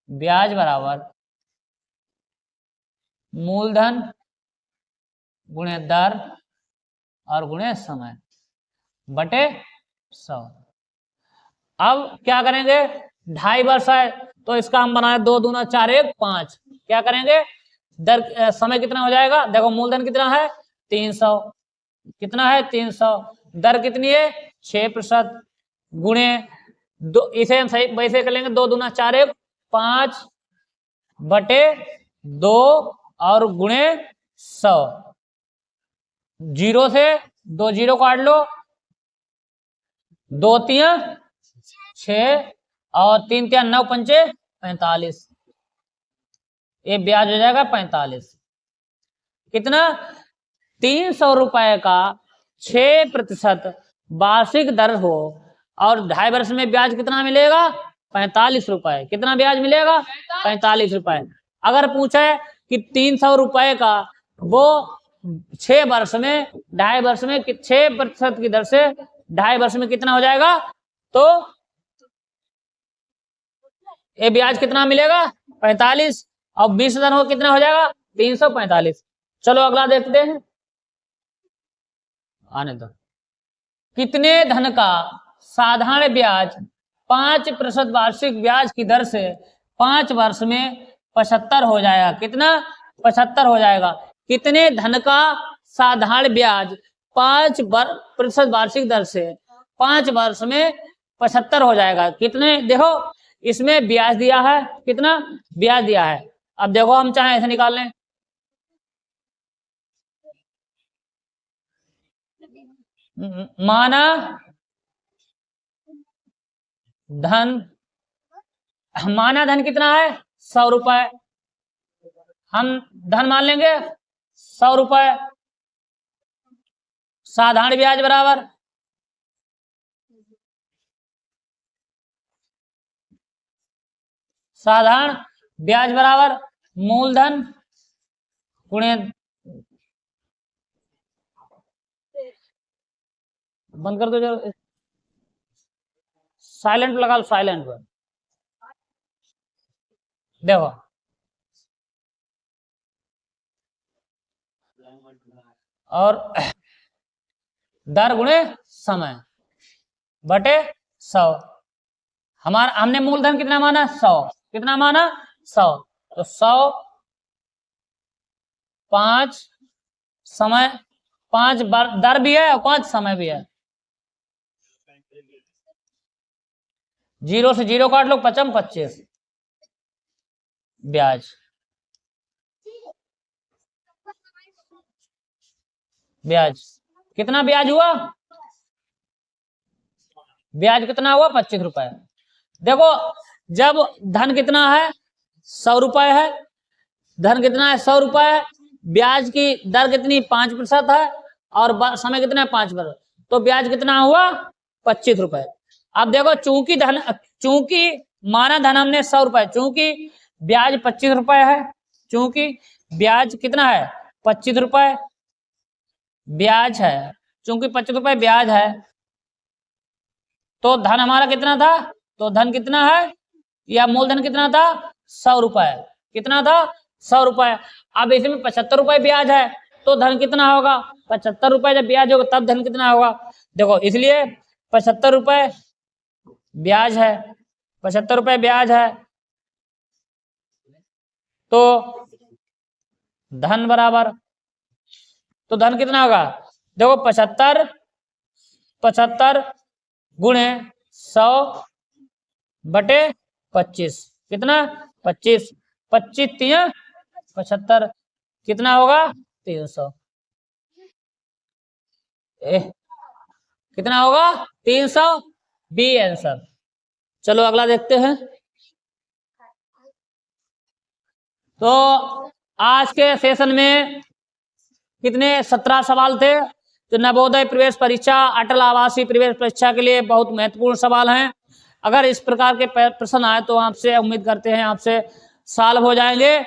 ब्याज बराबर मूलधन गुणे दर और गुणे समय बटे 100। अब क्या करेंगे? 2.5 वर्ष है तो इसका हम बनाए 2 दूना 4 1 5। क्या करेंगे? दर समय कितना हो जाएगा? देखो मूलधन कितना है? 300। कितना है? 300। दर कितनी है? 6%। गुणे दो, इसे हम सही वैसे कर लेंगे 2 दूना 4 1 5 बटे 2 और गुणे 100। 0 से 2 0 काट लो, 2 3 6 और 3 3 9 पंचे 45। ये ब्याज हो जाएगा 45। कितना? 300 रुपए का 6% वार्षिक दर हो और 2.5 वर्ष में ब्याज कितना मिलेगा? 45 रुपए। कितना ब्याज मिलेगा? 45 रुपए। अगर पूछे कि 300 रुपए का वो 6 वर्ष में 2.5 वर्ष में 6% की दर से 2.5 वर्ष में कितना हो जाएगा? तो ये ब्याज कितना मिलेगा? 45। और 20,000 को कितना हो जाएगा? 345। चलो अगला देखते हैं, आने दो। कितने धन का साधारण ब्याज 5% वार्षिक ब्याज की दर से 5 वर्ष में 75 हो जाएगा? कितना? 75 हो जाएगा। कितने धन का साधारण ब्याज 5% वार्षिक दर से 5 वर्ष में 75 हो जाएगा? कितने? देखो इसमें ब्याज दिया है, कितना ब्याज दिया है। अब देखो हम चाहें ऐसे निकाल लें, माना धन कितना है? 100 रुपए। हम धन मान लेंगे 100 रुपए। साधारण ब्याज बराबर मूलधन गुणे, बंद कर दो जरा, साइलेंट लगा लो, साइलेंट पर। देखो और दर गुणे समय बटे 100। हमने मूलधन कितना माना? 100। कितना माना? 100। तो 100 5 समय, 5 दर भी है और 5 समय भी है। 0 से 0 काट लो, 55 25 ब्याज। कितना ब्याज हुआ? ब्याज कितना हुआ? 25 रुपए। देखो जब धन कितना है? 100 रुपए है। धन कितना है? 100 रुपए है। ब्याज की दर कितनी? 5% है और समय कितना है? 5%। तो ब्याज कितना हुआ? 25 रुपए। अब देखो चूंकि माना धन हमने 100 रुपए, चूंकि ब्याज 25 रुपए है, चूंकि ब्याज कितना है? 25 रुपए ब्याज है, चूंकि 25 रुपए ब्याज है, तो धन हमारा कितना था? तो धन कितना है या मूलधन कितना था? 100 रुपए। कितना था? 100 रुपए। अब इसमें 75 रुपए ब्याज है, तो धन कितना होगा? 75 रुपए जब ब्याज होगा तब धन कितना होगा? देखो इसलिए 75 रुपए ब्याज है, 75 रुपए ब्याज है, तो धन बराबर, तो धन कितना होगा? देखो 75 गुणे 100 बटे 25। कितना? 25 25 3 75 कितना होगा? 300। कितना होगा? 300 बी आंसर। चलो अगला देखते हैं। तो आज के सेशन में कितने 17 सवाल थे जो नवोदय प्रवेश परीक्षा, अटल आवासीय प्रवेश परीक्षा के लिए बहुत महत्वपूर्ण सवाल हैं। अगर इस प्रकार के प्रश्न आए तो आपसे उम्मीद करते हैं आपसे सॉल्व हो जाएंगे।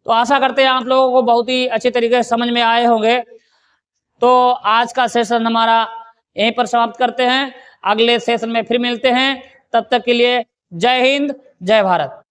तो आशा करते हैं आप लोगों को बहुत ही अच्छी तरीके से समझ में आए होंगे। तो आज का सेशन हमारा यहीं पर समाप्त करते हैं, अगले सेशन में फिर मिलते हैं। तब तक के लिए जय हिंद, जय भारत।